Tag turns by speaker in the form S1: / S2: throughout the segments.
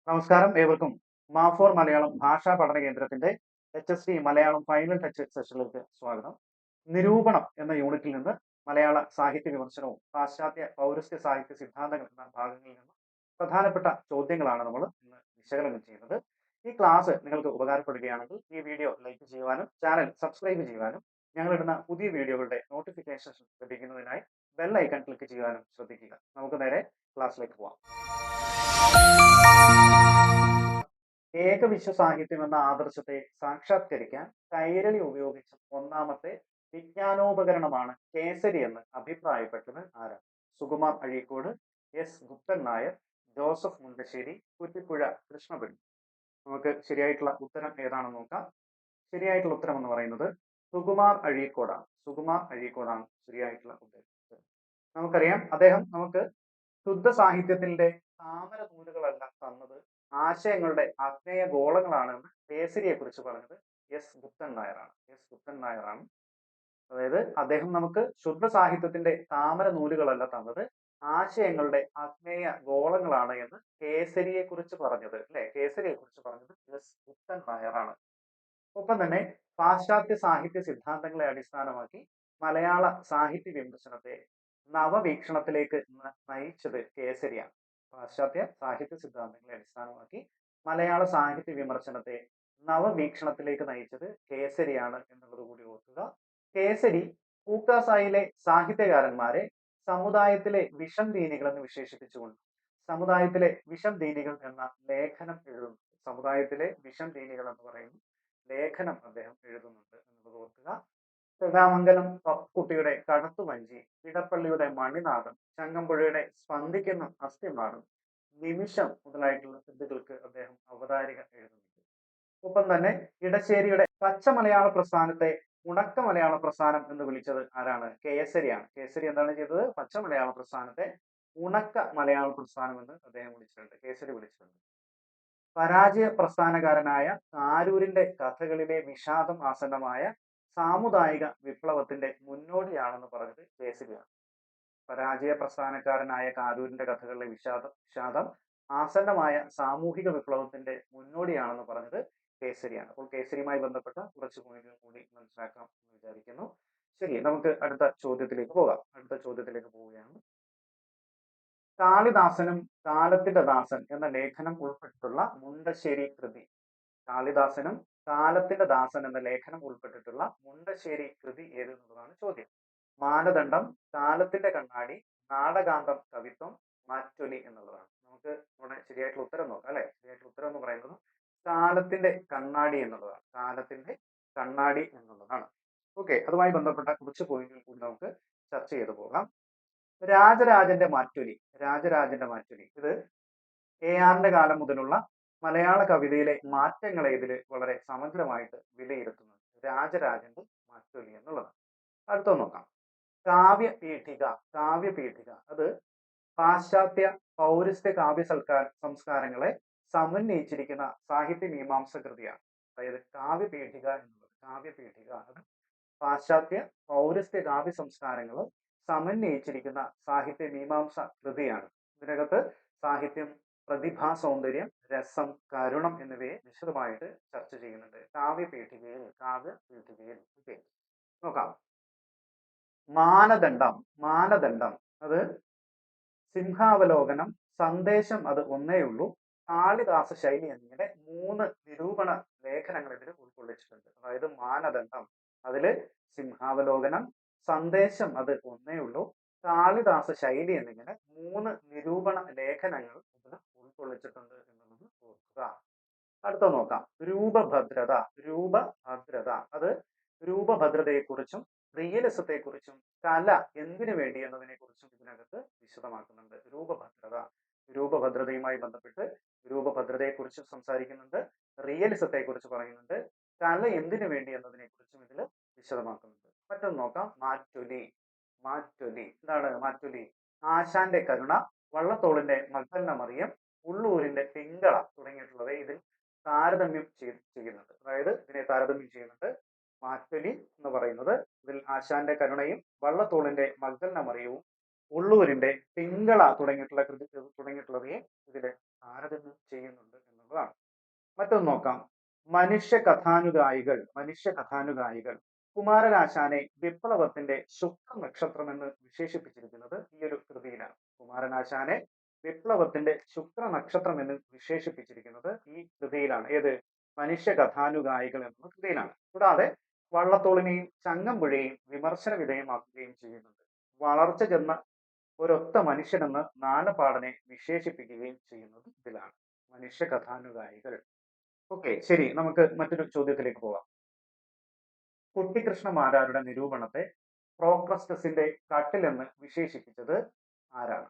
S1: നമസ്കാരം, ഏവർക്കും മാഫോർ മലയാളം ഭാഷാ പഠന കേന്ദ്രത്തിന്റെ HST മലയാളം ഫൈനൽ ടച്ച് സെഷനിലേക്ക് സ്വാഗതം. നിരൂപണം എന്ന യൂണിറ്റിൽ നിന്ന് മലയാള സാഹിത്യ വിമർശനവും പാശ്ചാത്യ പൗരസ്ത്യ സാഹിത്യ സിദ്ധാന്തങ്ങൾ എന്ന ഭാഗങ്ങളിൽ നിന്ന് പ്രധാനപ്പെട്ട ചോദ്യങ്ങളാണ് നമ്മൾ ഇന്ന് വിശകലനം ചെയ്യുന്നത്. ഈ ക്ലാസ് നിങ്ങൾക്ക് ഉപകാരപ്പെടുകയാണെങ്കിൽ ഈ വീഡിയോ ലൈക്ക് ചെയ്യുവാനും ചാനൽ സബ്സ്ക്രൈബ് ചെയ്യുവാനും ഞങ്ങളിടുന്ന പുതിയ വീഡിയോകളുടെ നോട്ടിഫിക്കേഷൻ ലഭിക്കുന്നതിനായി ബെൽ ഐക്കൺ ക്ലിക്ക് ചെയ്യുവാനും ശ്രദ്ധിക്കുക. നമുക്ക് നേരെ ക്ലാസ്സിലേക്ക് പോവാം. ഏകവിശ്വ സാഹിത്യം എന്ന ആദർശത്തെ സാക്ഷാത്കരിക്കാൻ കൈരളി ഉപയോഗിച്ച ഒന്നാമത്തെ വിജ്ഞാനോപകരണമാണ് കേസരി എന്ന് അഭിപ്രായപ്പെട്ടത് ആരാണ്? സുകുമാർ അഴീക്കോട്, എസ് ഗുപ്തൻ നായർ, ജോസഫ് മുണ്ടശ്ശേരി, കുറ്റിപ്പുഴ കൃഷ്ണപിള്ളി. നമുക്ക് ശരിയായിട്ടുള്ള ഉത്തരം ഏതാണെന്ന് നോക്കാം. ശരിയായിട്ടുള്ള ഉത്തരം എന്ന് പറയുന്നത് സുകുമാർ അഴീക്കോടാണ്. സുകുമാർ അഴീക്കോടാണ് ശരിയായിട്ടുള്ള ഉത്തരം. നമുക്കറിയാം, അദ്ദേഹം നമുക്ക് ശുദ്ധ സാഹിത്യത്തിന്റെ താമര നൂലുകളല്ല തന്നത്, ആശയങ്ങളുടെ ആഗ്നേയ ഗോളങ്ങളാണെന്ന് കേസരിയെ കുറിച്ച് പറഞ്ഞത് എസ് ഗുപ്തൻ നായരാണ്. എസ് ഗുപ്തൻ നായരാണ്. അതായത് അദ്ദേഹം നമുക്ക് ശുദ്ധ സാഹിത്യത്തിന്റെ താമര നൂലുകളല്ല തന്നത്, ആശയങ്ങളുടെ ആഗ്നേയ ഗോളങ്ങളാണ് എന്ന് കേസരിയെ കുറിച്ച് പറഞ്ഞത്, അല്ലെ? കേസരിയെ കുറിച്ച് പറഞ്ഞത് എസ് ഗുപ്തൻ നായരാണ്. ഒപ്പം തന്നെ പാശ്ചാത്യ സാഹിത്യ സിദ്ധാന്തങ്ങളെ അടിസ്ഥാനമാക്കി മലയാള സാഹിത്യ വിമർശനത്തെ നവവീക്ഷണത്തിലേക്ക് നയിച്ചത് കേസരിയാണ്. പാശ്ചാത്യ സാഹിത്യ സിദ്ധാന്തങ്ങളെ അടിസ്ഥാനമാക്കി മലയാള സാഹിത്യ വിമർശനത്തെ നവവീക്ഷണത്തിലേക്ക് നയിച്ചത് കേസരിയാണ് എന്നുള്ളത് കൂടി ഓർക്കുക. കേസരി പൂക്കാസായിലെ സാഹിത്യകാരന്മാരെ സമുദായത്തിലെ വിഷം ദീനികൾ എന്ന് വിശേഷിപ്പിച്ചുകൊണ്ട് സമുദായത്തിലെ വിഷം ദീനികൾ എന്ന ലേഖനം എഴുതുന്നു. സമുദായത്തിലെ വിഷം ദീനികൾ എന്ന് പറയുന്ന ലേഖനം അദ്ദേഹം എഴുതുന്നുണ്ട് എന്നുള്ളത് ഓർക്കുക. ശ്രീരാമംഗലം കുട്ടിയുടെ കടത്തുവഞ്ചി, ഇടപ്പള്ളിയുടെ മണിനാഥം, ചങ്ങമ്പുഴയുടെ സ്പന്ദിക്കുന്ന അസ്ഥിമാനം, നിമിഷം മുതലായിട്ടുള്ള കൃതികൾക്ക് അദ്ദേഹം അവതാരിക എഴുതുന്നുണ്ട്. ഒപ്പം തന്നെ ഇടശ്ശേരിയുടെ പച്ച മലയാള പ്രസ്ഥാനത്തെ ഉണക്ക മലയാള പ്രസ്ഥാനം എന്ന് വിളിച്ചത് ആരാണ്? കേസരിയാണ്. കേസരി എന്താണ് ചെയ്തത്? പച്ച മലയാള പ്രസ്ഥാനത്തെ ഉണക്ക മലയാള പ്രസ്ഥാനം എന്ന് അദ്ദേഹം വിളിച്ചിട്ടുണ്ട്, കേസരി വിളിച്ചിട്ടുണ്ട്. പരാജയ പ്രസ്ഥാനകാരനായ കാരൂരിന്റെ കഥകളിലെ വിഷാദം ആസന്നമായ സാമുദായിക വിപ്ലവത്തിന്റെ മുന്നോടിയാണെന്ന് പറഞ്ഞത് കേസരിയാണ്. പരാജയ പ്രസ്ഥാനക്കാരനായ കാരൂരിന്റെ കഥകളിലെ വിഷാദം ആസന്നമായ സാമൂഹിക വിപ്ലവത്തിന്റെ മുന്നോടിയാണെന്ന് പറഞ്ഞത് കേസരിയാണ്. അപ്പോൾ കേസരിയുമായി ബന്ധപ്പെട്ട കുറച്ച് പോയിന്റുകൾ കൂടി മനസ്സിലാക്കാം എന്ന് വിചാരിക്കുന്നു. ശരി, നമുക്ക് അടുത്ത ചോദ്യത്തിലേക്ക് പോവുകയാണ്. കാളിദാസനും കാലത്തിന്റെ ദാസൻ എന്ന ലേഖനം ഉൾപ്പെട്ടിട്ടുള്ള മുണ്ടശ്ശേരി കൃതി. കാളിദാസനും കാലത്തിന്റെ ദാസൻ എന്ന ലേഖനം ഉൾപ്പെട്ടിട്ടുള്ള മുണ്ടശ്ശേരി കൃതി ഏത് എന്നുള്ളതാണ് ചോദ്യം. മാനദണ്ഡം, കാലത്തിന്റെ കണ്ണാടി, നാടകാന്തം, കവിത്വം, മാറ്റൊലി എന്നുള്ളതാണ്. നമുക്ക് ഇവിടെ ശരിയായിട്ടുള്ള ഉത്തരം നോക്കാം, അല്ലെ? ശരിയായിട്ടുള്ള ഉത്തരം എന്ന് പറയുന്നത് കാലത്തിന്റെ കണ്ണാടി എന്നുള്ളതാണ്. കാലത്തിന്റെ കണ്ണാടി എന്നുള്ളതാണ്. ഓക്കെ, അതുമായി ബന്ധപ്പെട്ട കുറച്ച് പോയിന്റുകൾ കൂടി നമുക്ക് ചർച്ച ചെയ്തു പോകാം. രാജരാജന്റെ മാറ്റൊലി. ഇത് AR കാലം മുതലുള്ള മലയാള കവിതയിലെ മാറ്റങ്ങളെ ഇതിൽ വളരെ സമഗ്രമായിട്ട് വിലയിരുത്തുന്നത് രാജരാജന്റെ മാറ്റൊലി എന്നുള്ളതാണ്. അടുത്ത നോക്കാം. കാവ്യപീഠിക അത് പാശ്ചാത്യ പൗരസ്ത്യ കാവ്യ സംസ്കാരങ്ങളെ സമന്വയിച്ചിരിക്കുന്ന സാഹിത്യ മീമാംസ കൃതിയാണ്. അതായത് കാവ്യപീഠിക അത് പാശ്ചാത്യ പൗരസ്ത്യ കാവ്യ സംസ്കാരങ്ങൾ സമന്വയിച്ചിരിക്കുന്ന സാഹിത്യ മീമാംസ കൃതിയാണ്. ഇതിനകത്ത് സാഹിത്യം, പ്രതിഭാ സൗന്ദര്യം, രസം, കരുണം എന്നിവയെ വിശദമായിട്ട് ചർച്ച ചെയ്യുന്നുണ്ട് കാവ്യപീഠികയിൽ. നോക്കാം. മാനദണ്ഡം അത് സിംഹാവലോകനം, സന്ദേശം അത് ഒന്നേയുള്ളൂ, കാളിദാസ ശൈലി എന്നിങ്ങനെ 3 നിരൂപണ ലേഖനങ്ങൾ ഇതിൽ ഉൾക്കൊള്ളിച്ചിട്ടുണ്ട്. അതായത് മാനദണ്ഡം അതില് സിംഹാവലോകനം, സന്ദേശം അത് ഒന്നേയുള്ളൂ, കാളിദാസ ശൈലി എന്നിങ്ങനെ 3 നിരൂപണ ലേഖനങ്ങൾ ഇതിൽ ഉൾക്കൊള്ളിച്ചിട്ടുണ്ട് എന്നുള്ളത് ഓർക്കുക. അടുത്ത നോക്കാം. രൂപഭദ്രത അത് രൂപഭദ്രതയെക്കുറിച്ചും റിയലിസത്തെക്കുറിച്ചും കല എന്തിനു വേണ്ടി എന്നതിനെ കുറിച്ചും ഇതിനകത്ത് വിശദമാക്കുന്നുണ്ട്. രൂപഭദ്രതയുമായി ബന്ധപ്പെട്ട് രൂപഭദ്രതയെക്കുറിച്ച് സംസാരിക്കുന്നുണ്ട്, റിയലിസത്തെക്കുറിച്ച് പറയുന്നുണ്ട്, കല എന്തിനു വേണ്ടി എന്നതിനെ കുറിച്ചും ഇതിൽ വിശദമാക്കുന്നുണ്ട്. മറ്റൊന്ന് നോക്കാം. മാറ്റൊലി. എന്താണ് മാറ്റൊലി? ആശാന്റെ കരുണ, വള്ളത്തോളിന്റെ മഗ്ദലന മറിയം, ഉള്ളൂരിന്റെ പിങ്കള തുടങ്ങിയിട്ടുള്ളവയെ ഇതിൽ താരതമ്യം ചെയ്യുന്നുണ്ട്. അതായത് ഇതിനെ താരതമ്യം ചെയ്യുന്നുണ്ട്. മാറ്റൊലി എന്ന് പറയുന്നത് ഇതിൽ ആശാന്റെ കരുണയും വള്ളത്തോളിന്റെ മഗ്ദലന മറിയവും ഉള്ളൂരിന്റെ പിങ്കള തുടങ്ങിയിട്ടുള്ളവയെ ഇതിൽ താരതമ്യം ചെയ്യുന്നുണ്ട് എന്നുള്ളതാണ്. മറ്റൊന്ന് നോക്കാം. മനുഷ്യ കഥാനുഗായികൾ കുമാരനാശാനെ വിപ്ലവത്തിന്റെ ശുക്ര നക്ഷത്രം എന്ന് വിശേഷിപ്പിച്ചിരിക്കുന്നത് ഈ ഒരു കൃതിയിലാണ്. കുമാരനാശാനെ വിപ്ലവത്തിന്റെ ശുക്ര നക്ഷത്രം എന്ന് വിശേഷിപ്പിച്ചിരിക്കുന്നത് ഈ കൃതിയിലാണ്. ഏത്? മനുഷ്യ കഥാനുഗായികൾ എന്ന കൃതിയിലാണ്. കൂടാതെ വള്ളത്തോളിനെയും ചങ്ങമ്പുഴയെയും വിമർശന വിധേയമാക്കുകയും ചെയ്യുന്നുണ്ട്. വളർച്ച ചെന്ന ഒരൊത്ത മനുഷ്യനെന്ന് നാലപാടനെ വിശേഷിപ്പിക്കുകയും ചെയ്യുന്നത് ഇതിലാണ്. മനുഷ്യ കഥാനുഗായികൾ. ഓക്കെ, ശരി, നമുക്ക് മറ്റൊരു ചോദ്യത്തിലേക്ക് പോകാം. കുട്ടിക്കൃഷ്ണമാരാരുടെ നിരൂപണത്തെ പ്രോക്രസ്റ്റസിന്റെ കട്ടിലെന്ന് വിശേഷിപ്പിച്ചത് ആരാണ്?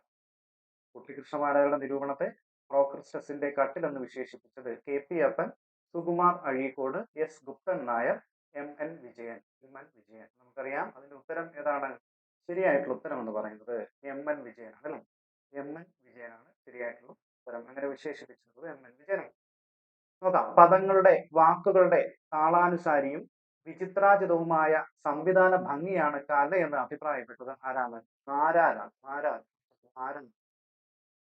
S1: കുട്ടിക്കൃഷ്ണമാരാരുടെ നിരൂപണത്തെ പ്രോക്രസ്റ്റസിന്റെ കട്ടിലെന്ന് വിശേഷിപ്പിച്ചത് KP അപ്പൻ, സുകുമാർ അഴീക്കോട്, എസ് ഗുപ്തൻ നായർ, MN വിജയൻ. നമുക്കറിയാം അതിന്റെ ഉത്തരം ഏതാണ്? ശരിയായിട്ടുള്ള ഉത്തരം എന്ന് പറയുന്നത് MN വിജയനാണ് അല്ലെ. MN വിജയനാണ് ശരിയായിട്ടുള്ള ഉത്തരം. അങ്ങനെ വിശേഷിപ്പിച്ചിട്ടുള്ളത് MN വിജയനാണ്. നോക്കാം. പദങ്ങളുടെ വാക്കുകളുടെ താളാനുസാരിയും വിചിത്രാജിതവുമായ സംവിധാന ഭംഗിയാണ് കല എന്ന് അഭിപ്രായപ്പെട്ടത് ആരാണ്? ആരാണ്?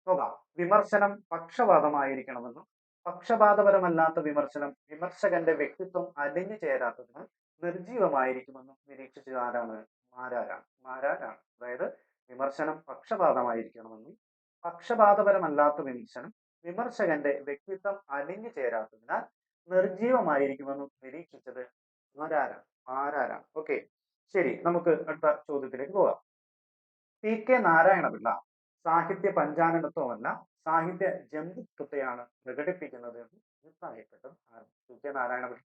S1: നോക്കാം. വിമർശനം പക്ഷപാതമായിരിക്കണമെന്നും പക്ഷപാതപരമല്ലാത്ത വിമർശനം വിമർശകന്റെ വ്യക്തിത്വം അലിഞ്ഞു ചേരാത്തതിന് നിർജീവമായിരിക്കുമെന്നും നിരീക്ഷിച്ചത് ആരാണ്? മാരാരാണ്. അതായത് വിമർശനം പക്ഷപാതമായിരിക്കണമെന്നും പക്ഷപാതപരമല്ലാത്ത വിമർശനം വിമർശകന്റെ വ്യക്തിത്വം അലിഞ്ഞു ചേരാത്തതിനാൽ നിർജീവമായിരിക്കുമെന്നും നിരീക്ഷിച്ചത് ആരാരാണ്? ഓക്കെ, ശരി, നമുക്ക് അടുത്ത ചോദ്യത്തിലേക്ക് പോകാം. PK നാരായണപിള്ള സാഹിത്യ പഞ്ചാനനത്വമല്ല സാഹിത്യ ജന്തുത്വത്തെയാണ് പ്രകടിപ്പിക്കുന്നത് എന്ന് അഭിപ്രായപ്പെട്ടത് ആരാണ്? PK നാരായണപിള്ള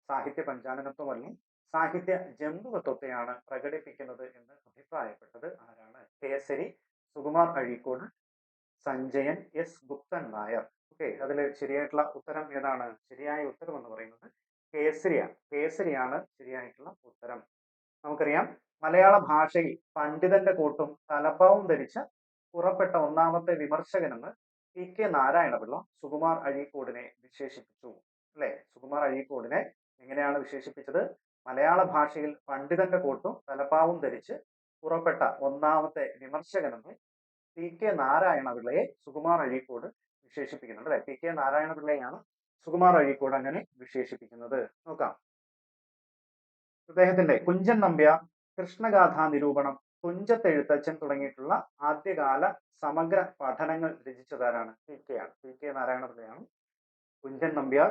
S1: സാഹിത്യ പഞ്ചാനനത്വമല്ല സാഹിത്യ ജന്തുത്വത്തെയാണ് പ്രകടിപ്പിക്കുന്നത് എന്ന് അഭിപ്രായപ്പെട്ടത് ആരാണ്? കേസരി, സുകുമാർ അഴീക്കോട്, സഞ്ജയൻ, എസ് ഗുപ്തൻ നായർ. ഓക്കെ, അതിൽ ശരിയായിട്ടുള്ള ഉത്തരം ഏതാണ്? ശരിയായ ഉത്തരം എന്ന് പറയുന്നത് കേസരിയാണ് ശരിയായിട്ടുള്ള ഉത്തരം. നമുക്കറിയാം മലയാള ഭാഷയിൽ പണ്ഡിതന്റെ കോട്ടും തലപ്പാവും ധരിച്ച് പുറപ്പെട്ട ഒന്നാമത്തെ വിമർശകനെന്ന് PK നാരായണപിള്ള സുകുമാർ അഴീക്കോടിനെ വിശേഷിപ്പിച്ചു അല്ലെ. സുകുമാർ അഴീക്കോടിനെ എങ്ങനെയാണ് വിശേഷിപ്പിച്ചത്? മലയാള ഭാഷയിൽ പണ്ഡിതന്റെ കോട്ടും തലപ്പാവും ധരിച്ച് പുറപ്പെട്ട ഒന്നാമത്തെ വിമർശകനെന്ന് PK നാരായണപിള്ളയെ സുകുമാർ അഴീക്കോട് വിശേഷിപ്പിക്കുന്നുണ്ട് അല്ലെ. PK നാരായണപിള്ളയാണ് സുകുമാർ അഴീക്കോട് അങ്ങനെ വിശേഷിപ്പിക്കുന്നത്. നോക്കാം. അദ്ദേഹത്തിന്റെ കുഞ്ചൻ നമ്പ്യാർ, കൃഷ്ണഗാഥാ നിരൂപണം, തുഞ്ചത്തെഴുത്തച്ഛൻ തുടങ്ങിയിട്ടുള്ള ആദ്യകാല സമഗ്ര പഠനങ്ങൾ രചിച്ചതാരാണ്? PK നാരായണപിള്ളയാണ്. കുഞ്ചൻ നമ്പ്യാർ,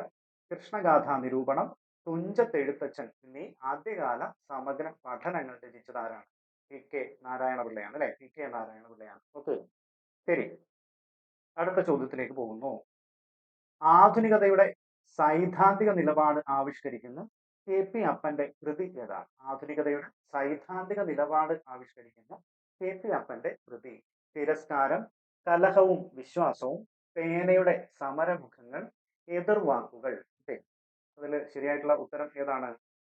S1: കൃഷ്ണഗാഥാ നിരൂപണം, തുഞ്ചത്തെഴുത്തച്ഛൻ എന്നീ ആദ്യകാല സമഗ്ര പഠനങ്ങൾ രചിച്ചതാരാണ്? PK നാരായണപിള്ളയാണ് അല്ലെ. PK നാരായണപിള്ളയാണ്. ഓക്കെ, ശരി, അടുത്ത ചോദ്യത്തിലേക്ക് പോകുന്നു. ആധുനികതയുടെ സൈദ്ധാന്തിക നിലപാട് ആവിഷ്കരിക്കുന്ന KP അപ്പന്റെ കൃതി ഏതാണ്? ആധുനികതയുടെ സൈദ്ധാന്തിക നിലപാട് ആവിഷ്കരിക്കുന്ന KP അപ്പന്റെ കൃതി. തിരസ്കാരം, കലഹവും വിശ്വാസവും, പേനയുടെ സമരമുഖങ്ങൾ, എതിർവാക്കുകൾ. അതിൽ ശരിയായിട്ടുള്ള ഉത്തരം ഏതാണ്?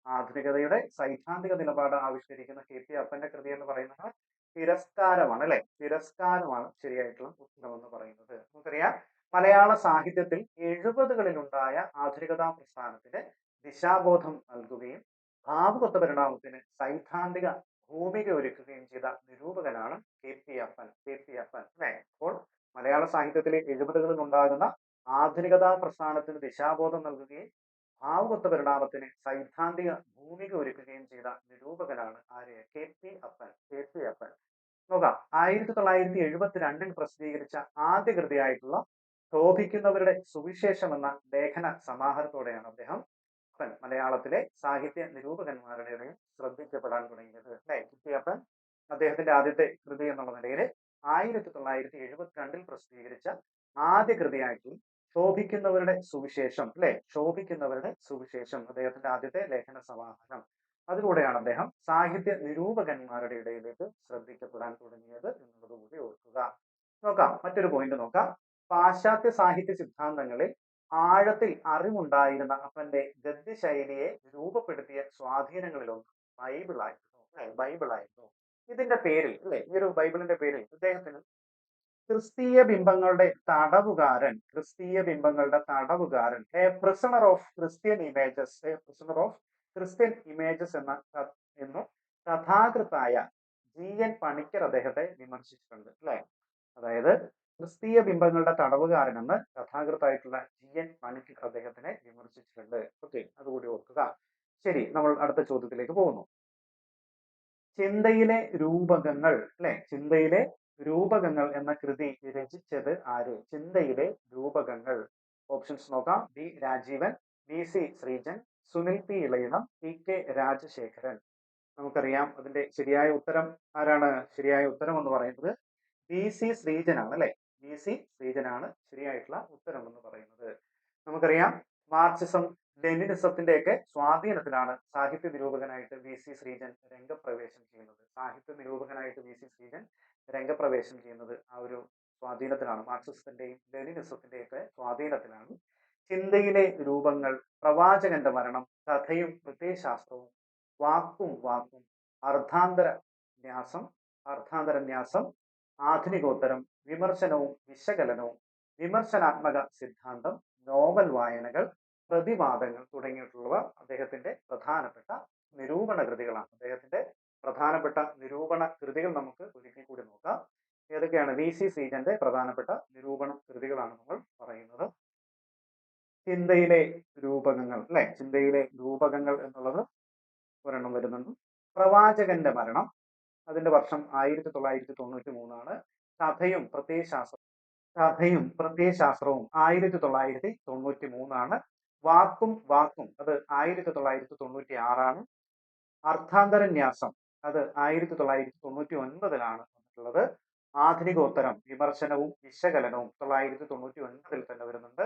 S1: ആധുനികതയുടെ സൈദ്ധാന്തിക നിലപാട് ആവിഷ്കരിക്കുന്ന KP അപ്പന്റെ കൃതി എന്ന് പറയുന്നത് തിരസ്കാരമാണ് അല്ലെ. തിരസ്കാരമാണ് ശരിയായിട്ടുള്ള ഉത്തരം എന്ന് പറയുന്നത്. നമുക്കറിയാം മലയാള സാഹിത്യത്തിൽ 70കളിലുണ്ടായ ആധുനികതാ പ്രസ്ഥാനത്തിന് ദിശാബോധം നൽകുകയും ഭാവുകത്വ പരിണാമത്തിന് സൈദ്ധാന്തിക ഭൂമിക ഒരുക്കുകയും ചെയ്ത നിരൂപകനാണ് KP അപ്പൻ അല്ലെ. അപ്പോൾ മലയാള സാഹിത്യത്തിലെ 70കളിൽ ഉണ്ടാകുന്ന ആധുനികതാ പ്രസ്ഥാനത്തിന് ദിശാബോധം നൽകുകയും ഭാവുകത്വ പരിണാമത്തിന് സൈദ്ധാന്തിക ഭൂമിക ഒരുക്കുകയും ചെയ്ത നിരൂപകനാണ് ആര്? KP അപ്പൻ. നോക്കാം. 1972 പ്രസിദ്ധീകരിച്ച ആദ്യ കൃതിയായിട്ടുള്ള ശോഭിക്കുന്നവരുടെ സുവിശേഷം എന്ന ലേഖന സമാഹാരത്തോടെയാണ് അദ്ദേഹം മലയാളത്തിലെ സാഹിത്യ നിരൂപകന്മാരുടെ ഇടയിൽ ശ്രദ്ധിക്കപ്പെടാൻ തുടങ്ങിയത് അല്ലെ. KP അപ്പൻ അദ്ദേഹത്തിന്റെ ആദ്യത്തെ കൃതി എന്നുള്ള നിലയിൽ 1972 പ്രസിദ്ധീകരിച്ച ആദ്യ കൃതിയായിട്ടുള്ള ശോഭിക്കുന്നവരുടെ സുവിശേഷം അല്ലെ. ശോഭിക്കുന്നവരുടെ സുവിശേഷം അദ്ദേഹത്തിന്റെ ആദ്യത്തെ ലേഖന സമാഹാരം. അതിലൂടെയാണ് അദ്ദേഹം സാഹിത്യ നിരൂപകന്മാരുടെ ഇടയിലേക്ക് ശ്രദ്ധിക്കപ്പെടാൻ തുടങ്ങിയത് എന്നുള്ളത് കൂടി ഓർക്കുക. നോക്കാം, മറ്റൊരു പോയിന്റ് നോക്കാം. പാശ്ചാത്യ സാഹിത്യ സിദ്ധാന്തങ്ങളിൽ ആഴത്തിൽ അറിവുണ്ടായിരുന്ന അപ്പന്റെ ഗദ്യശൈലിയെ രൂപപ്പെടുത്തിയ സ്വാധീനങ്ങളിലൊന്ന് ബൈബിളായിരുന്നു. ഇതിന്റെ പേരിൽ അല്ലെ, ഈ ഒരു ബൈബിളിന്റെ പേരിൽ അദ്ദേഹത്തിന് ക്രിസ്തീയ ബിംബങ്ങളുടെ തടവുകാരൻ, a prisoner of Christian images എന്ന കഥാകൃത്തായ GN പണിക്കർ അദ്ദേഹത്തെ വിമർശിച്ചിട്ടുണ്ട് അല്ലെ. അതായത് ക്രിസ്തീയ ബിംബങ്ങളുടെ തടവുകാരനെന്ന് കഥാകൃത്തായിട്ടുള്ള GN പണിക്കർ അദ്ദേഹത്തിനെ വിമർശിച്ചിട്ടുണ്ട്. ഓക്കെ, അതുകൂടി ഓർക്കുക. ശരി, നമ്മൾ അടുത്ത ചോദ്യത്തിലേക്ക് പോകുന്നു. ചിന്തയിലെ രൂപകങ്ങൾ, അല്ലെ, ചിന്തയിലെ രൂപകങ്ങൾ എന്ന കൃതി രചിച്ചത് ആര്? ചിന്തയിലെ രൂപകങ്ങൾ. ഓപ്ഷൻസ് നോക്കാം. B Rajeevan, BC Sreejan, Sunil P Ilayidam, PK Rajasekharan. നമുക്കറിയാം അതിന്റെ ശരിയായ ഉത്തരം ആരാണ്? ശരിയായ ഉത്തരം എന്ന് പറയുന്നത് BC ശ്രീജനാണ്, അല്ലെ. BC ശ്രീജനാണ് ശരിയായിട്ടുള്ള ഉത്തരം എന്ന് പറയുന്നത്. നമുക്കറിയാം മാർക്സിസം ലെനിനിസത്തിന്റെ ഒക്കെ സ്വാധീനത്തിലാണ് സാഹിത്യ നിരൂപകനായിട്ട് BC ശ്രീജൻ രംഗപ്രവേശം ചെയ്യുന്നത്. സാഹിത്യ നിരൂപകനായിട്ട് BC ശ്രീജൻ രംഗപ്രവേശം ചെയ്യുന്നത് ആ ഒരു സ്വാധീനത്തിലാണ്, മാർക്സിസത്തിന്റെയും ലെനിനിസത്തിന്റെയും ഒക്കെ സ്വാധീനത്തിലാണ്. ചിന്തയിലെ രൂപങ്ങൾ, പ്രവാചകന്റെ മരണം, കഥയും പ്രത്യയശാസ്ത്രവും, വാക്കും വാക്കും, അർത്ഥാന്തരന്യാസം, ആധുനികോത്തരം, വിമർശനവും വിശകലനവും, വിമർശനാത്മക സിദ്ധാന്തം, നോവൽ വായനകൾ, പ്രതിവാദങ്ങൾ തുടങ്ങിയിട്ടുള്ളവ അദ്ദേഹത്തിന്റെ പ്രധാനപ്പെട്ട നിരൂപണ കൃതികളാണ്. അദ്ദേഹത്തിന്റെ പ്രധാനപ്പെട്ട നിരൂപണ കൃതികൾ നമുക്ക് ഒരിക്കൽ കൂടി നോക്കാം. ഏതൊക്കെയാണ്? BC ശ്രീജന്റെ പ്രധാനപ്പെട്ട നിരൂപണ കൃതികളാണ് നമ്മൾ പറയുന്നത്. ചിന്തയിലെ രൂപകങ്ങൾ, അല്ലെ, ചിന്തയിലെ രൂപകങ്ങൾ എന്നുള്ളത് ഒരെണ്ണം വരുന്നുണ്ട്. പ്രവാചകന്റെ മരണം, അതിന്റെ വർഷം 1993. കഥയും പ്രത്യയശാസ്ത്രവും 1993. വാക്കും വാക്കും അത് 1996. അർത്ഥാന്തരന്യാസം അത് 1999 വന്നിട്ടുള്ളത്. ആധുനികോത്തരം, വിമർശനവും വിശകലനവും 1999 തന്നെ വരുന്നുണ്ട്.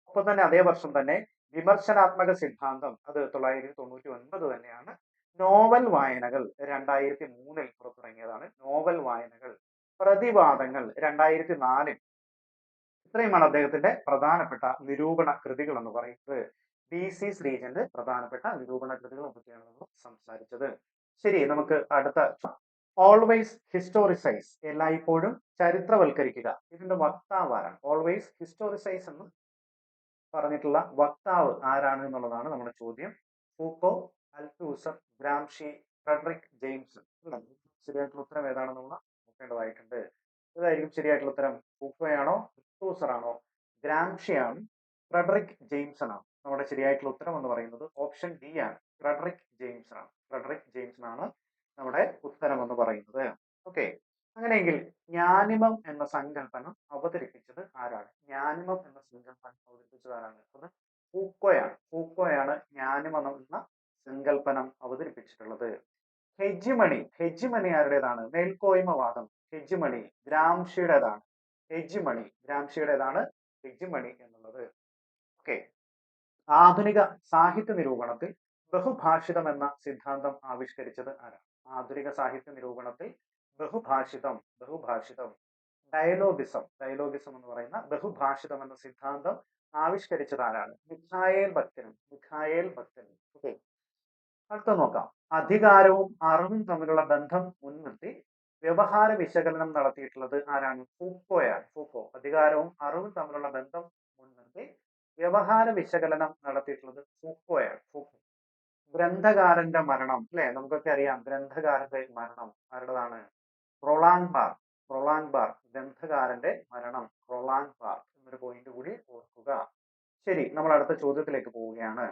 S1: ഒപ്പം തന്നെ അതേ വർഷം തന്നെ വിമർശനാത്മക സിദ്ധാന്തം അത് 1999 തന്നെയാണ്. നോവൽ വായനകൾ 2003 പുറത്തിറങ്ങിയതാണ്. നോവൽ വായനകൾ. പ്രതിവാദങ്ങൾ 2004. ഇത്രയുമാണ് അദ്ദേഹത്തിന്റെ പ്രധാനപ്പെട്ട നിരൂപണ കൃതികൾ എന്ന് പറയുന്നത്. BC ശ്രീജന്റെ പ്രധാനപ്പെട്ട നിരൂപണ കൃതികളെ പറ്റിയാണ് നമ്മൾ സംസാരിച്ചത്. ശരി, നമുക്ക് അടുത്ത ഓൾവേസ് ഹിസ്റ്റോറിസൈസ്, എല്ലായ്പ്പോഴും ചരിത്രവൽക്കരിക്കുക. ഇതിന്റെ വക്താവ് ആരാണ്? ഓൾവേസ് ഹിസ്റ്റോറിസൈസ് എന്ന് പറഞ്ഞിട്ടുള്ള വക്താവ് ആരാണ് എന്നുള്ളതാണ് നമ്മുടെ ചോദ്യം. Foucault, Althusser, Gramsci, Fredric James. ശരിയായിട്ടുള്ള ഉത്തരം ഏതാണെന്ന് നമ്മൾ നോക്കേണ്ടതായിട്ടുണ്ട്. ഇതായിരിക്കും ശരിയായിട്ടുള്ള ഉത്തരം. ഫൂക്കോയാണോ, അൽത്തൂസർ ആണോ, ഗ്രാംഷി ആണ്, ഫ്രെഡറിക് ജെയിംസൺ ആണ്? നമ്മുടെ ശരിയായിട്ടുള്ള ഉത്തരം എന്ന് പറയുന്നത് ഓപ്ഷൻ ഡി ആണ്. ഫ്രെഡറിക് ജെയിംസൺ ആണ്. ഫ്രെഡറിക് ജെയിംസൺ ആണ് നമ്മുടെ ഉത്തരം എന്ന് പറയുന്നത്. ഓക്കെ, അങ്ങനെയെങ്കിൽ ജ്ഞാനിമം എന്ന സങ്കല്പനം അവതരിപ്പിച്ചത് ആരാണ്? ജ്ഞാനിമം എന്ന സങ്കല്പനം അവതരിപ്പിച്ചത് ആരാണ്? അത് ഫൂക്കോയാണ്. ഫൂക്കോയാണ് ജ്ഞാനിമം എന്ന സങ്കല്പനം അവതരിപ്പിച്ചിട്ടുള്ളത്. ഹെജിമണി ആരുടേതാണ്? മേൽക്കോയ്മവാദം. ഹെജിമണി ഗ്രാംഷിയുടേതാണ്. ഗ്രാംഷിയുടേതാണ് ഹെജിമണി എന്നുള്ളത്. ഓക്കെ, ആധുനിക സാഹിത്യ നിരൂപണത്തിൽ ബഹുഭാഷിതം എന്ന സിദ്ധാന്തം ആവിഷ്കരിച്ചത് ആരാണ്? ആധുനിക സാഹിത്യ നിരൂപണത്തിൽ ബഹുഭാഷിതം ഡയലോഗിസം എന്ന് പറയുന്ന ബഹുഭാഷിതം എന്ന സിദ്ധാന്തം ആവിഷ്കരിച്ചത് ആരാണ്? മിഖായേൽ ബക്തനും. ഓക്കെ, അടുത്ത നോക്കാം. അധികാരവും അറിവും തമ്മിലുള്ള ബന്ധം മുൻനിർത്തി വ്യവഹാര വിശകലനം നടത്തിയിട്ടുള്ളത് ആരാണ്? ഫൂക്കോയാണ്. ഫൂക്കോ അധികാരവും അറിവും തമ്മിലുള്ള ബന്ധം മുൻനിർത്തി വ്യവഹാര വിശകലനം നടത്തിയിട്ടുള്ളത് ഫൂക്കോയാണ്. ഫൂക്കോ. ഗ്രന്ഥകാരന്റെ മരണം, അല്ലെ, നമുക്കൊക്കെ അറിയാം ഗ്രന്ഥകാരന്റെ മരണം ആരുടേതാണ്? റൊളാൻഡ് ബാർ. ഗ്രന്ഥകാരന്റെ മരണം റൊളാൻഡ് ബാർ എന്നൊരു പോയിന്റ് കൂടി ഓർക്കുക. ശരി, നമ്മൾ അടുത്ത ചോദ്യത്തിലേക്ക് പോവുകയാണ്.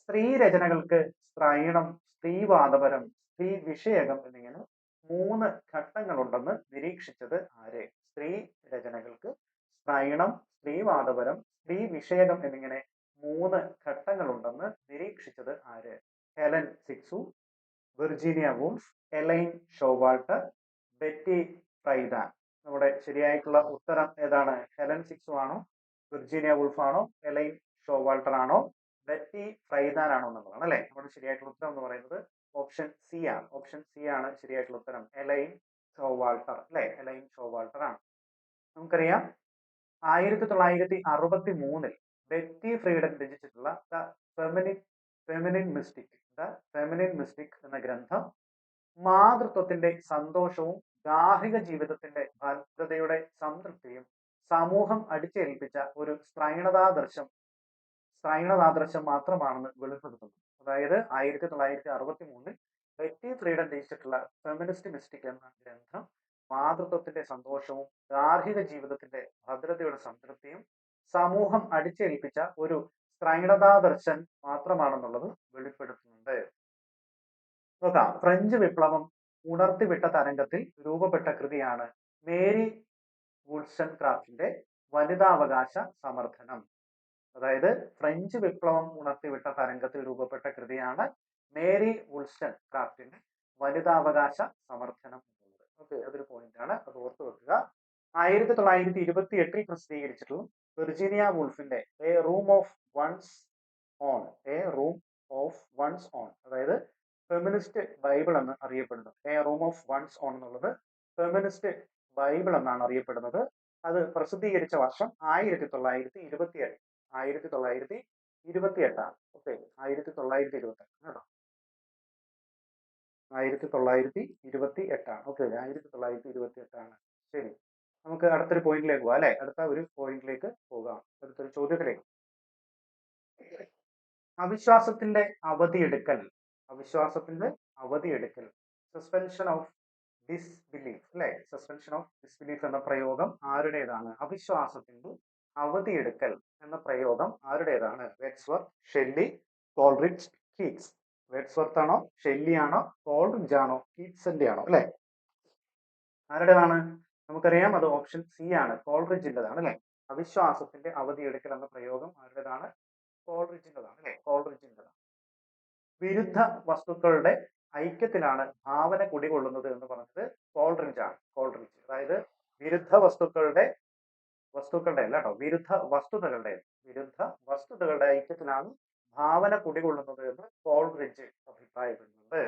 S1: സ്ത്രീ രചനകൾക്ക് സ്ത്രൈണം, സ്ത്രീവാദപരം, സ്ത്രീ വിഷയകം എന്നിങ്ങനെ 3 ഘട്ടങ്ങളുണ്ടെന്ന് നിരീക്ഷിച്ചത് ആര്? സ്ത്രീ രചനകൾക്ക് സ്ത്രൈണം, സ്ത്രീവാദപരം, സ്ത്രീ വിഷയകം എന്നിങ്ങനെ 3 ഘട്ടങ്ങളുണ്ടെന്ന് നിരീക്ഷിച്ചത് ആര്? Helene Cixous, Virginia Woolf, Elaine Showalter, Betty Friedan. നമ്മുടെ ശരിയായിട്ടുള്ള ഉത്തരം ഏതാണ്? ഹെലൻ സിക്സു ആണോ, വിർജീനിയ വൂൾഫ് ആണോ, എലൈൻ ഷോവാൾട്ടർ ആണോ, ബെറ്റി ഫ്രൈദാൻ ആണോ എന്നുള്ളതാണ്, അല്ലെ. നമ്മുടെ ശരിയായിട്ടുള്ള ഉത്തരം എന്ന് പറയുന്നത് ഓപ്ഷൻ സി ആണ്. ശരിയായിട്ടുള്ള ഉത്തരം എലൈൻ ഷോവാൾട്ടർ, അല്ലെ. എലൈൻ ഷോവാൾട്ടർ ആണ്. നമുക്കറിയാം 1963 ബെറ്റി ഫ്രീഡൻ രചിച്ചിട്ടുള്ള ദ ഫെമിനിൻ മിസ്റ്റിക് എന്ന ഗ്രന്ഥം മാതൃത്വത്തിന്റെ സന്തോഷവും ഗാർഹിക ജീവിതത്തിന്റെ ഭദ്രതയുടെ സംതൃപ്തിയും സമൂഹം അടിച്ചേൽപ്പിച്ച ഒരു സ്ത്രൈണതാദർശം മാത്രമാണെന്ന് വെളിപ്പെടുത്തുന്നു. അതായത് 1963 ബെറ്റി ഫ്രീഡൻ രചിച്ചിട്ടുള്ള ഫെമിനിസ്റ്റ് മിസ്റ്റിക് എന്ന ഗ്രന്ഥം മാതൃത്വത്തിന്റെ സന്തോഷവും ഗാർഹിക ജീവിതത്തിന്റെ ഭദ്രതയുടെ സംതൃപ്തിയും സമൂഹം അടിച്ചേൽപ്പിച്ച ഒരു സ്ത്രൈണതാദർശൻ മാത്രമാണെന്നുള്ളത് വെളിപ്പെടുത്തുന്നുണ്ട്. നോക്കാം, ഫ്രഞ്ച് വിപ്ലവം ഉണർത്തിവിട്ട തരംഗത്തിൽ രൂപപ്പെട്ട കൃതിയാണ് മേരി വുൾസൺക്രാഫ്റ്റിന്റെ വനിതാവകാശ സമർത്ഥനം. അതായത് ഫ്രഞ്ച് വിപ്ലവം ഉണർത്തിവിട്ട തരംഗത്തിൽ രൂപപ്പെട്ട കൃതിയാണ് മേരി വുൾസൺക്രാഫ്റ്റിന്റെ വനിതാവകാശ സമർത്ഥനം എന്നുള്ളത്. ഓക്കെ, അതൊരു പോയിന്റ് ആണ്, അത് ഓർത്തു വെക്കുക. 1928 പ്രസിദ്ധീകരിച്ചിട്ടുള്ള വിർജീനിയ വൂൾഫിന്റെ A Room of One's Own, അതായത് ഫെമിനിസ്റ്റ് ബൈബിൾ എന്ന് അറിയപ്പെടുന്നു. A Room of One's Own എന്നുള്ളത് ഫെമിനിസ്റ്റ് ബൈബിൾ എന്നാണ് അറിയപ്പെടുന്നത്. അത് പ്രസിദ്ധീകരിച്ച വർഷം 1928. 1928. ഓക്കെ, 1928 കേട്ടോ. 1928. ഓക്കെ, 1928. ശരി, നമുക്ക് അടുത്തൊരു പോയിന്റിലേക്ക് പോകാം അല്ലെ. അടുത്ത ഒരു പോയിന്റിലേക്ക് പോകാം, അടുത്തൊരു ചോദ്യത്തിലേക്ക്. അവിശ്വാസത്തിന്റെ അവധിയെടുക്കൽ സസ്പെൻഷൻ ഓഫ് ഡിസ്ബിലീഫ് അല്ലെ. സസ്പെൻഷൻ ഓഫ് ഡിസ്ബിലീഫ് എന്ന പ്രയോഗം ആരുടേതാണ്? അവിശ്വാസത്തിന്റെ അവധിയെടുക്കൽ എന്ന പ്രയോഗം ആരുടേതാണ്? Wordsworth, Shelley, Coleridge, Keats. Wordsworth ആണോ, ഷെല്ലി ആണോ, കോൾറിഡ്ജ് ആണോ, കീറ്റ്സിന്റെ ആണോ അല്ലെ? ആരുടേതാണ്? നമുക്കറിയാം, അത് ഓപ്ഷൻ സി ആണ്, കോൾറിഡ്ജിൻ്റെതാണ് അല്ലെ. അവിശ്വാസത്തിന്റെ അവധിയെടുക്കൽ എന്ന പ്രയോഗം ആരുടേതാണ്? കോൾറിഡ്ജിൻ്റെതാണ് അല്ലെ, കോൾറിഡ്ജിൻ്റെതാണ്. വിരുദ്ധ വസ്തുക്കളുടെ ഐക്യത്തിലാണ് ഭാവന കുടികൊള്ളുന്നത് എന്ന് പറഞ്ഞത് കോൾറിഡ്ജ് ആണ്. കോൾറിഡ്ജ്, അതായത് വിരുദ്ധ വസ്തുക്കളുടെ അല്ല കേട്ടോ, വിരുദ്ധ വസ്തുതകളുടെ ഐക്യത്തിലാണ് ഭാവന കുടികൊള്ളുന്നത് എന്ന് കോൾറിഡ്ജ് അഭിപ്രായപ്പെടുന്നുണ്ട്.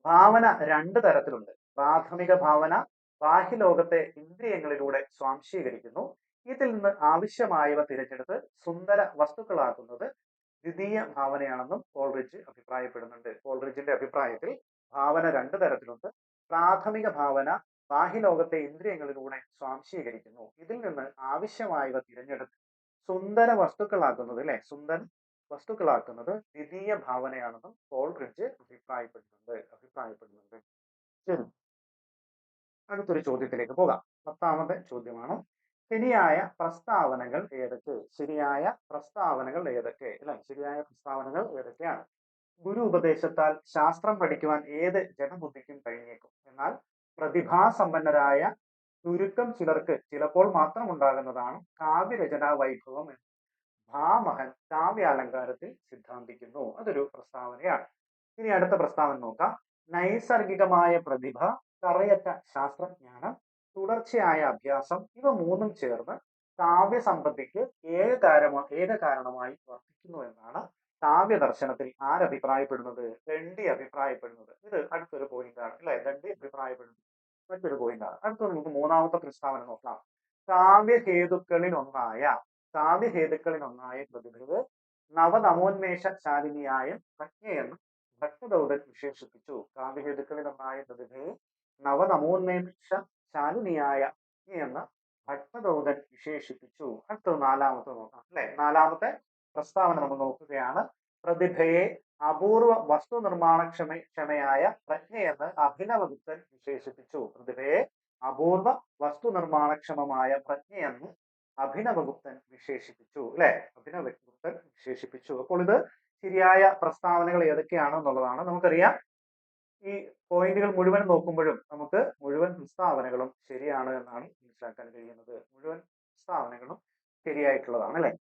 S1: ഭാവന രണ്ട് തരത്തിലുണ്ട്. പ്രാഥമിക ഭാവന ബാഹ്യലോകത്തെ ഇന്ദ്രിയങ്ങളിലൂടെ സ്വാംശീകരിക്കുന്നു. ഇതിൽ നിന്ന് ആവശ്യമായവ തിരഞ്ഞെടുത്ത് സുന്ദര വസ്തുക്കളാക്കുന്നത് ദ്വിതീയ ഭാവനയാണെന്നും കോൾറിഡ്ജ് അഭിപ്രായപ്പെടുന്നുണ്ട്. കോൾറിഡ്ജിന്റെ അഭിപ്രായത്തിൽ ഭാവന രണ്ട് തരത്തിലുണ്ട്. പ്രാഥമിക ഭാവന ബാഹ്യലോകത്തെ ഇന്ദ്രിയങ്ങളിലൂടെ സ്വാംശീകരിക്കുന്നു. ഇതിൽ നിന്ന് ആവശ്യമായവ തിരഞ്ഞെടുത്ത് സുന്ദര വസ്തുക്കളാക്കുന്നത് ദ്വിതീയ ഭാവനയാണെന്നും കോൾറിഡ്ജ് അഭിപ്രായപ്പെടുന്നുണ്ട്. ശരി, അടുത്തൊരു ചോദ്യത്തിലേക്ക് പോകാം. 10ാമത്തെ ചോദ്യമാണ്, ശരിയായ പ്രസ്താവനകൾ ഏതൊക്കെ ഏതൊക്കെയാണ്? ഗുരു ഉപദേശത്താൽ ശാസ്ത്രം പഠിക്കുവാൻ ഏത് ജനബുദ്ധിക്കും കഴിഞ്ഞേക്കും. എന്നാൽ പ്രതിഭാസമ്പന്നരായ ചുരുക്കം ചിലർക്ക് ചിലപ്പോൾ മാത്രം ഉണ്ടാകുന്നതാണ് കാവ്യരചനാ വൈഭവം എന്ന് ഭാമഹൻ കാവ്യാലങ്കാരത്തിൽ സിദ്ധാന്തിക്കുന്നു. അതൊരു പ്രസ്താവനയാണ്. ഇനി അടുത്ത പ്രസ്താവന നോക്കാം. നൈസർഗികമായ പ്രതിഭ, കറയറ്റ ശാസ്ത്രജ്ഞാനം, തുടർച്ചയായ അഭ്യാസം, ഇവ മൂന്നും ചേർന്ന് കാവ്യസമ്പത്തിക്ക് ഏക കാരണമായി വർത്തിക്കുന്നു എന്നാണ് കാവ്യദർശനത്തിൽ ആരഭിപ്രായപ്പെടുന്നത്? ദണ്ഡി അഭിപ്രായപ്പെടുന്നത്. ഇത് അടുത്തൊരു പോയിന്റ് ആണ് അല്ലെ, ദണ്ഡി അഭിപ്രായപ്പെടുന്നത് മറ്റൊരു പോയിന്റ് ആണ്. അടുത്ത നമുക്ക് 3ാമത്തെ പ്രസ്താവന നോക്കാം. കാവ്യഹേതുക്കളിൽ ഒന്നായ പ്രതിഭയെ നവനവോന്മേഷശാലിനിയായ പ്രജ്ഞയെന്ന് ഭട്ടദൗതൻ വിശേഷിപ്പിച്ചു. കാവ്യഹേതുക്കളിൽ ഒന്നായ പ്രതിഭയെ നവനവോന്മേഷശാലിനിയായ പ്രജ്ഞയെന്ന് ഭട്ടദൗതൻ വിശേഷിപ്പിച്ചു. അടുത്തത് 4ാമത്തെ നോക്കാം അല്ലെ. 4ാമത്തെ പ്രസ്താവന നമ്മൾ നോക്കുകയാണ്. പ്രതിഭയെ അപൂർവ വസ്തു നിർമ്മാണക്ഷമയായ പ്രജ്ഞയെന്ന് അഭിനവഗുപ്തൻ വിശേഷിപ്പിച്ചു. പ്രതിഭയെ അപൂർവ വസ്തു നിർമ്മാണക്ഷമമായ പ്രജ്ഞയെന്ന് അഭിനവഗുപ്തൻ വിശേഷിപ്പിച്ചു അല്ലെ. അപ്പോൾ ഇത് ശരിയായ പ്രസ്താവനകൾ ഏതൊക്കെയാണെന്നുള്ളതാണ്. നമുക്കറിയാം, ഈ പോയിന്റുകൾ മുഴുവൻ നോക്കുമ്പോഴും നമുക്ക് മുഴുവൻ പ്രസ്താവനകളും ശരിയാണ് എന്നാണ് മനസ്സിലാക്കാൻ കഴിയുന്നത്. മുഴുവൻ പ്രസ്താവനകളും ശരിയായിട്ടുള്ളതാണ് അല്ലെ.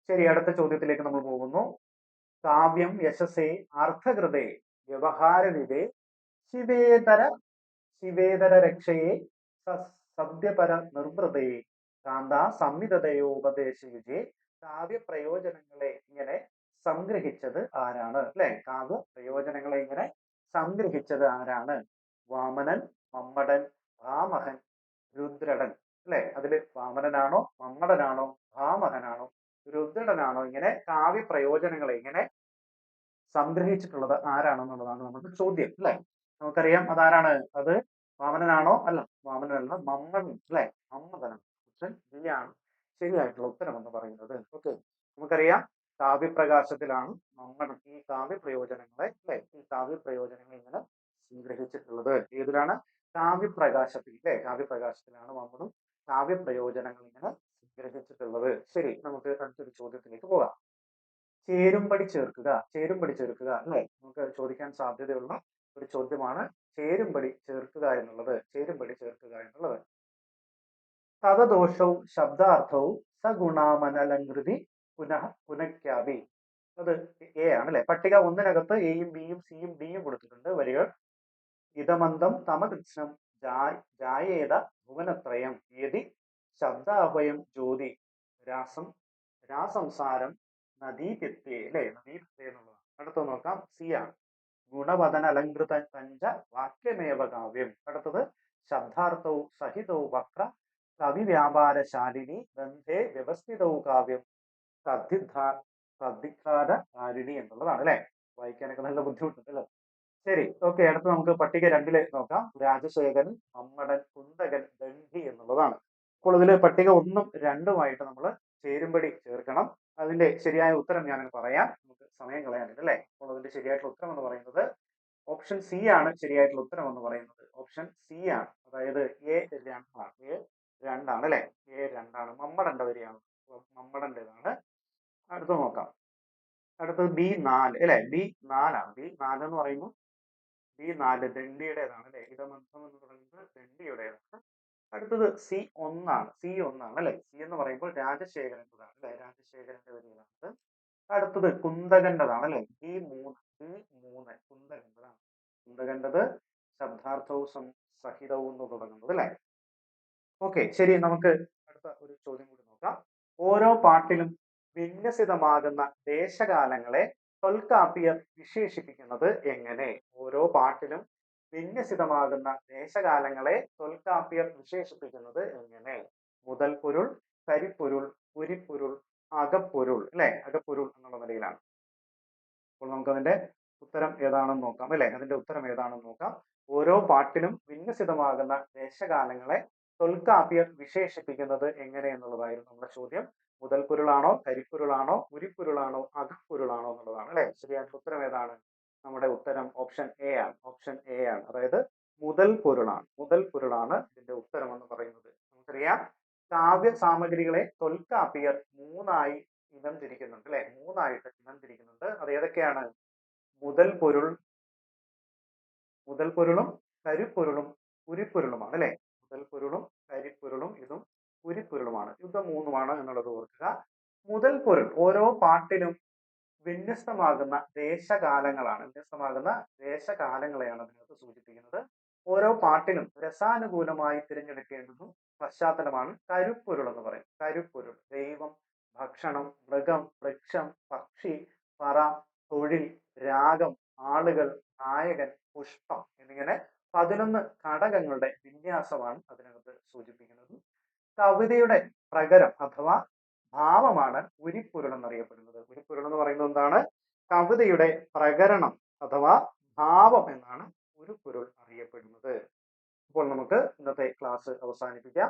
S1: ശരി, അടുത്ത ചോദ്യത്തിലേക്ക് നമ്മൾ പോകുന്നു. കാവ്യം യശസേ അർത്ഥകൃതേ വ്യവഹാരവിദേ ശിവേതര രക്ഷയെ സദ്യപര നിർവൃതേ കാന്ത സംവിധതയോപദേശയുജേ കാവ്യ പ്രയോജനങ്ങളെ ഇങ്ങനെ സംഗ്രഹിച്ചത് ആരാണ് അല്ലെ. കാവ്യ പ്രയോജനങ്ങളെ ഇങ്ങനെ സംഗ്രഹിച്ചത് ആരാണ്? വാമനൻ, മമ്മടൻ, ഭാമഹൻ, രുദ്രടൻ അല്ലെ. അതില് വാമനനാണോ, മമ്മടനാണോ, ഭാമഹനാണോ, രുദ്രടനാണോ ഇങ്ങനെ കാവ്യ പ്രയോജനങ്ങളെ ഇങ്ങനെ സംഗ്രഹിച്ചിട്ടുള്ളത് ആരാണെന്നുള്ളതാണ് നമ്മുടെ ചോദ്യം അല്ലെ. നമുക്കറിയാം അതാരാണ്? അത് വാമനനാണോ? അല്ല, വാമനനല്ല, മമ്മടൻ അല്ലെ. മമ്മടനാണ്. ഓപ്ഷൻ ബി ആണ് ശരിയായിട്ടുള്ള ഉത്തരം എന്ന് പറയുന്നത്. ഓക്കെ, നമുക്കറിയാം കാവ്യപ്രകാശത്തിലാണ് മമ്മടൻ ഈ കാവ്യപ്രയോജനങ്ങളെ ഇങ്ങനെ സംഗ്രഹിച്ചിട്ടുള്ളത്? ഏതിലാണ്? കാവ്യപ്രകാശത്തിൽ അല്ലേ? കാവ്യപ്രകാശത്തിലാണ് മമ്മൂദും കാവ്യപ്രയോജനങ്ങൾ ഇങ്ങനെ സംഗ്രഹിച്ചിട്ടുള്ളത്. ശരി, നമുക്ക് അടുത്തൊരു ചോദ്യത്തിലേക്ക് പോകാം. ചേരുംപടി ചേർക്കുക. ചേരുംപടി ചേർക്കുക അല്ലേ? നമുക്ക് ചോദിക്കാൻ സാധ്യതയുള്ള ഒരു ചോദ്യമാണ് ചേരുംപടി ചേർക്കുക എന്നുള്ളത്. ചേരുംപടി ചേർക്കുക എന്നുള്ളത്. തദദോഷവും ശബ്ദാർത്ഥവും സഗുണാമനലങ്കൃതി പുനഃക്യാപി. അത് എ ആണ് അല്ലെ. പട്ടിക ഒന്നിനകത്ത് എയും ബിയും സിയും ഡിയും കൊടുത്തിട്ടുണ്ട്. വരികൾ ഇതമന്തം തമകൃഷ്ണം ജായേത ഭുവനത്രയം യതി ശബ്ദാഭയം ജ്യോതി രാസം രാസംസാരം നദീപിത്തേ അല്ലെ. നദീപിത്തേ എന്നുള്ളതാണ്. അടുത്തത് നോക്കാം. സി ആണ്. ഗുണവദന അലങ്കൃത പഞ്ച വാക്യമേവ കാവ്യം. അടുത്തത് ശബ്ദാർത്ഥവും സഹിതവും വക്ര കവി വ്യാപാരശാലിനി ബന്ധേ വ്യവസ്ഥിതവും കാവ്യം തദ്ധികാരിണി എന്നുള്ളതാണ് അല്ലെ. വായിക്കാനൊക്കെ നല്ല ബുദ്ധിമുട്ടുണ്ടല്ലോ. ശരി, ഓക്കെ. അടുത്ത് നമുക്ക് പട്ടിക 2 നോക്കാം. രാജശേഖരൻ, മമ്മടൻ, കുന്തകൻ, ദണ്ഡി എന്നുള്ളതാണ്. അപ്പോൾ ഇതിൽ പട്ടിക 1ഉം 2ഉമായിട്ട് നമ്മൾ ചേരുംപടി ചേർക്കണം. അതിന്റെ ശരിയായ ഉത്തരം ഞാൻ പറയാം, നമുക്ക് സമയം കളയാനില്ല അല്ലെ. അപ്പോൾ അതിന്റെ ശരിയായിട്ടുള്ള ഉത്തരം എന്ന് പറയുന്നത് ഓപ്ഷൻ സി ആണ്. ശരിയായിട്ടുള്ള ഉത്തരം എന്ന് പറയുന്നത് ഓപ്ഷൻ സി ആണ്. അതായത് A2 ആണ്. A2 ആണ് അല്ലെ. A2 ആണ്. മമ്മടന്റെ വരിയാണ്. മമ്മടന്റേതാണ്. അടുത്ത് നോക്കാം. അടുത്തത് B4 അല്ലെ. B4 ആണ്. B4 എന്ന് പറയുമ്പോൾ B4 ദണ്ഡിയുടേതാണ് അല്ലെ. ഇതമന്തം എന്ന് പറയുന്നത് ദണ്ഡിയുടേതാണ്. അടുത്തത് C1 ആണ്. C1 ആണ് അല്ലെ. സി എന്ന് പറയുമ്പോൾ രാജശേഖരൻ്റെതാണ് അല്ലെ. രാജശേഖരന്റെ വരികളാണ്. അടുത്തത് കുന്തകന്റെതാണ് അല്ലെ. B3 കുന്തകന്റെതാണ്. കുന്തകന്റത് ശബ്ദാർത്ഥവും സഹിതവും എന്ന് തുടങ്ങുന്നത് അല്ലെ. ഓക്കെ, ശരി. നമുക്ക് അടുത്ത ഒരു ചോദ്യം കൂടി നോക്കാം. ഓരോ പാട്ടിലും വിന്യസിതമാകുന്ന ദേശകാലങ്ങളെ തൊൽക്കാപ്പിയർ വിശേഷിപ്പിക്കുന്നത് എങ്ങനെ? ഓരോ പാട്ടിലും വിന്യസിതമാകുന്ന ദേശകാലങ്ങളെ തൊൽക്കാപ്പിയർ വിശേഷിപ്പിക്കുന്നത് എങ്ങനെ? മുതൽ പൊരുൾ, കരിപ്പൊരുൾ, ഉരിപ്പൊരുൾ, അകപ്പൊരുൾ അല്ലെ. അകപ്പൊരുൾ എന്നുള്ള നിലയിലാണ്. അപ്പോൾ നമുക്കതിന്റെ ഉത്തരം ഏതാണെന്ന് നോക്കാം അല്ലെ. അതിന്റെ ഉത്തരം ഏതാണെന്ന് നോക്കാം. ഓരോ പാട്ടിലും വിന്യസിതമാകുന്ന ദേശകാലങ്ങളെ തൊൽക്കാപ്പിയർ വിശേഷിപ്പിക്കുന്നത് എങ്ങനെ എന്നുള്ളതായിരുന്നു നമ്മുടെ ചോദ്യം. മുതൽ പൊരുളാണോ, കരിപ്പൊരുളാണോ, ഉരിപ്പൊരുളാണോ, അകപ്പൊരുളാണോ എന്നുള്ളതാണ് അല്ലെ. ശരിയായിട്ടുള്ള ഉത്തരം ഏതാണ്? നമ്മുടെ ഉത്തരം ഓപ്ഷൻ എ ആണ്. ഓപ്ഷൻ എ ആണ്. അതായത് മുതൽ പൊരുളാണ്. മുതൽ പൊരുളാണ് ഇതിന്റെ ഉത്തരം എന്ന് പറയുന്നത്. നമുക്കറിയാം, കാവ്യ സാമഗ്രികളെ തൊൽക്കാപ്പിയർ 3ആയി ഇനം തിരിക്കുന്നുണ്ട് അല്ലെ. 3ആയിട്ട് ഇനം തിരിക്കുന്നുണ്ട്. അത് ഏതൊക്കെയാണ്? മുതൽ പൊരുളും കരിപ്പൊരുളും ഉരിപ്പൊരുളുമാണ് അല്ലെ. മുതൽ പൊരുളും കരിപ്പൊരുളും ഇതും ഉരിപ്പൊരുളുമാണ്. ഇത് 3ഉമാണ് എന്നുള്ളത് ഓർക്കുക. മുതൽ പൊരുൾ ഓരോ പാട്ടിലും വ്യത്യസ്തമാകുന്ന ദേശകാലങ്ങളാണ്. വ്യത്യസ്തമാകുന്ന ദേശകാലങ്ങളെയാണ് അതിനകത്ത് സൂചിപ്പിക്കുന്നത്. ഓരോ പാട്ടിലും രസാനുകൂലമായി തിരഞ്ഞെടുക്കേണ്ടതും പശ്ചാത്തലമാണ് കരുപ്പൊരുൾ എന്ന് പറയും. കരുപ്പൊരുൾ ദൈവം, ഭക്ഷണം, മൃഗം, വൃക്ഷം, പക്ഷി, പറ, തൊഴിൽ, രാഗം, ആളുകൾ, നായകൻ, പുഷ്പം എന്നിങ്ങനെ 11 ഘടകങ്ങളുടെ വിന്യാസമാണ് അതിനകത്ത് സൂചിപ്പിക്കുന്നത്. കവിതയുടെ പ്രകരം അഥവാ ഭാവമാണ് ഉരിപ്പൊരുൾ എന്നറിയപ്പെടുന്നത്. ഉരിപ്പൊരുൾ എന്ന് പറയുന്നത് എന്താണ്? കവിതയുടെ പ്രകരണം അഥവാ ഭാവം എന്നാണ് ഉരിപ്പൊരുൾ അറിയപ്പെടുന്നത്. അപ്പോൾ നമുക്ക് ഇന്നത്തെ ക്ലാസ് അവസാനിപ്പിക്കാം.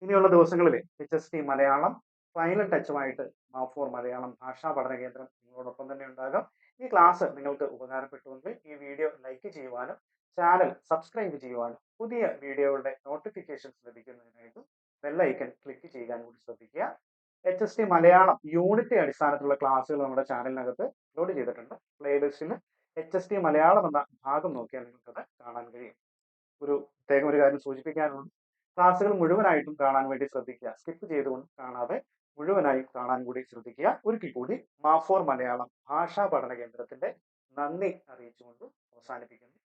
S1: ഇനിയുള്ള ദിവസങ്ങളിൽ HST മലയാളം ഫൈനൽ ടച്ചുമായിട്ട് MAP4 മലയാളം ഭാഷാ പഠന കേന്ദ്രം നിങ്ങളോടൊപ്പം തന്നെ ഉണ്ടാകും. ഈ ക്ലാസ് നിങ്ങൾക്ക് ഉപകാരപ്പെട്ടുവെങ്കിൽ ഈ വീഡിയോ ലൈക്ക് ചെയ്യുവാനും ചാനൽ സബ്സ്ക്രൈബ് ചെയ്യുവാനും പുതിയ വീഡിയോകളുടെ നോട്ടിഫിക്കേഷൻസ് ലഭിക്കുന്നതിനായിട്ട് ബെൽ ഐക്കൺ ക്ലിക്ക് ചെയ്യാൻ കൂടി ശ്രദ്ധിക്കുക. HST മലയാളം യൂണിറ്റ് അടിസ്ഥാനത്തിലുള്ള ക്ലാസ്സുകൾ നമ്മുടെ ചാനലിനകത്ത് അപ്ലോഡ് ചെയ്തിട്ടുണ്ട്. പ്ലേലിസ്റ്റിൽ HST മലയാളം എന്ന ഭാഗം നോക്കിയാൽ നിങ്ങൾക്കത് കാണാൻ കഴിയും. ഒരു കാര്യം സൂചിപ്പിക്കാനുണ്ട്. ക്ലാസ്സുകൾ മുഴുവനായിട്ടും കാണാൻ വേണ്ടി ശ്രദ്ധിക്കുക. സ്കിപ്പ് ചെയ്തുകൊണ്ട് കാണാതെ മുഴുവനായി കാണാൻ കൂടി ശ്രദ്ധിക്കുക. ഒരിക്കൽ കൂടി MAP4 മലയാളം ഭാഷാ പഠന കേന്ദ്രത്തിന്റെ നന്ദി അറിയിച്ചുകൊണ്ട് അവസാനിപ്പിക്കുന്നു.